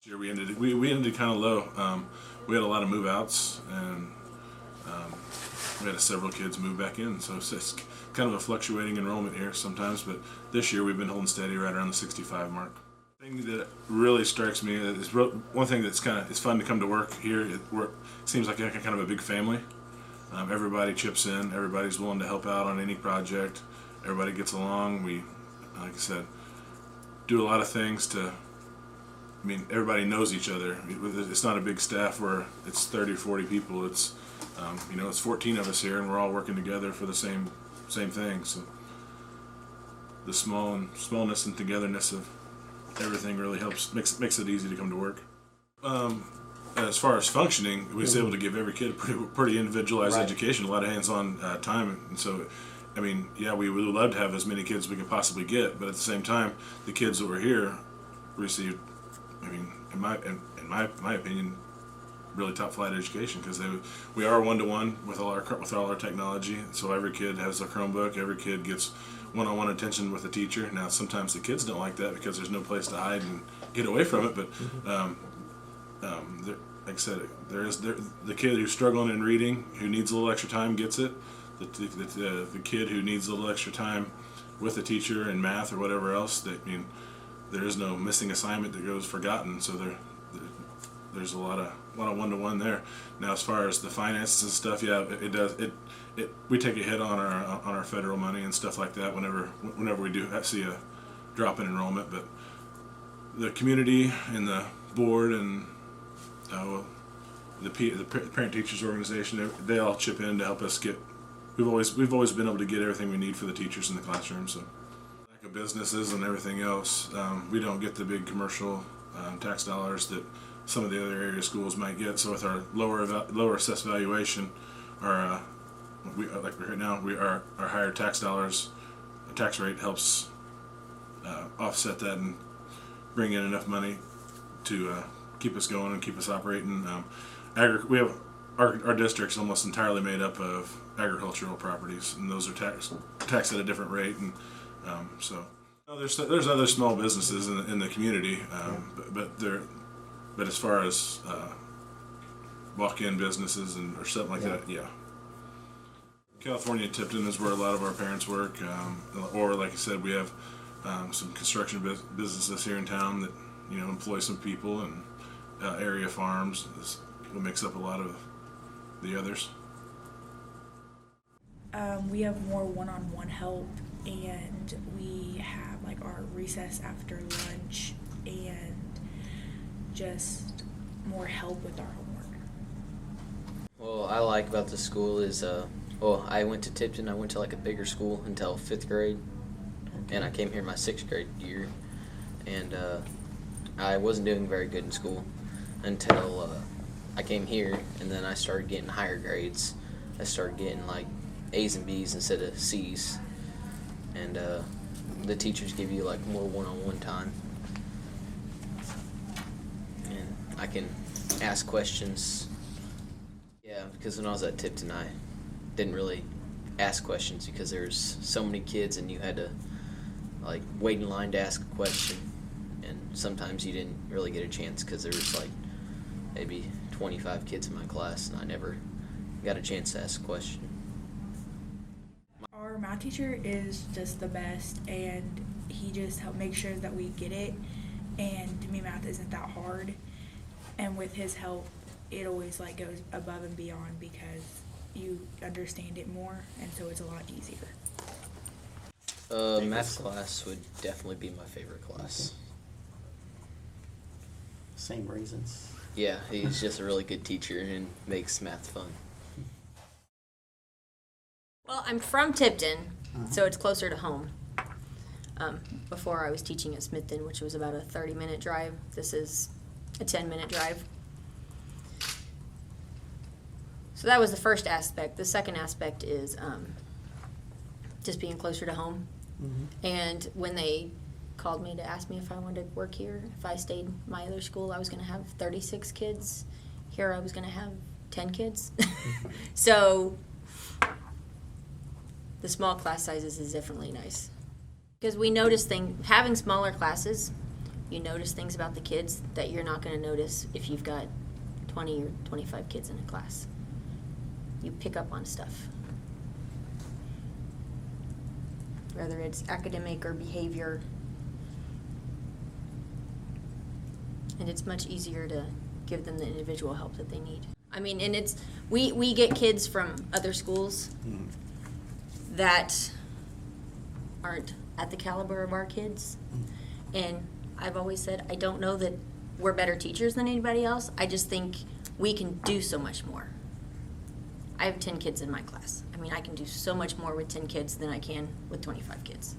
This year we ended kind of low. We had a lot of move outs, and we had several kids move back in, so it's kind of a fluctuating enrollment here sometimes. But this year we've been holding steady right around the 65 mark. The thing that really strikes me is one thing that's it's fun to come to work here. It seems like kind of a big family. Everybody chips in. Everybody's willing to help out on any project. Everybody gets along. We, like I said, do a lot of things everybody knows each other. It's not a big staff where it's 30 or 40 people. It's, it's 14 of us here, and we're all working together for the same thing. So the smallness and togetherness of everything really makes it easy to come to work. As far as functioning, we was able to give every kid a pretty individualized education, a lot of hands-on time, and so. We would love to have as many kids as we could possibly get, but at the same time, the kids that were here received, in my opinion, really top flight education, because we are one-to-one with all our technology. So every kid has a Chromebook. Every kid gets one-on-one attention with a teacher. Now sometimes the kids don't like that because there's no place to hide and get away from it. But like I said, the kid who's struggling in reading, who needs a little extra time, gets it. The kid who needs a little extra time with a teacher in math or whatever else, there is no missing assignment that goes forgotten. So there's a lot of one-to-one there. Now, as far as the finances and stuff, it does. We take a hit on our federal money and stuff like that whenever we do see a drop in enrollment. But the community and the board and the parent teachers organization, they all chip in to help us get. We've always been able to get everything we need for the teachers in the classroom. So, lack of businesses and everything else, we don't get the big commercial tax dollars that some of the other area schools might get. So, with our lower assessed valuation, our right now, our higher tax dollars, the tax rate helps offset that and bring in enough money to keep us going and keep us operating. We have our district's almost entirely made up of agricultural properties, and those are taxed at a different rate, and there's other small businesses in the community, but as far as walk-in businesses or something like that, California Tipton is where a lot of our parents work, or like I said, we have some construction businesses here in town that employ some people, and area farms is what makes up a lot of the others. We have more one-on-one help, and we have our recess after lunch, and just more help with our homework. Well, I like about the school is, I went to Tipton. I went to a bigger school until 5th grade, and I came here my 6th grade year, and I wasn't doing very good in school until I came here, and then I started getting higher grades. I started getting A's and B's instead of C's, and the teachers give you more one-on-one time, and I can ask questions. Yeah, because when I was at Tipton, I didn't really ask questions because there's so many kids, and you had to wait in line to ask a question, and sometimes you didn't really get a chance because there was maybe 25 kids in my class, and I never got a chance to ask a question. Our math teacher is just the best, and he just helps make sure that we get it, and to me math isn't that hard, and with his help it always goes above and beyond because you understand it more, and so it's a lot easier. Math class would definitely be my favorite class. Same reasons. Yeah, he's just a really good teacher and makes math fun. Well, I'm from Tipton, so it's closer to home. Before I was teaching at Smithton, which was about a 30-minute drive. This is a 10-minute drive. So that was the first aspect. The second aspect is just being closer to home. Mm-hmm. And when they called me to ask me if I wanted to work here, if I stayed my other school, I was going to have 36 kids. Here I was going to have 10 kids. So the small class sizes is definitely nice. Because we noticed having smaller classes, You notice things about the kids that you're not going to notice if you've got 20 or 25 kids in a class. You pick up on stuff. Whether it's academic or behavior. And it's much easier to give them the individual help that they need. I mean, and it's, we get kids from other schools that aren't at the caliber of our kids. And I've always said, I don't know that we're better teachers than anybody else. I just think we can do so much more. I have 10 kids in my class. I mean, I can do so much more with 10 kids than I can with 25 kids.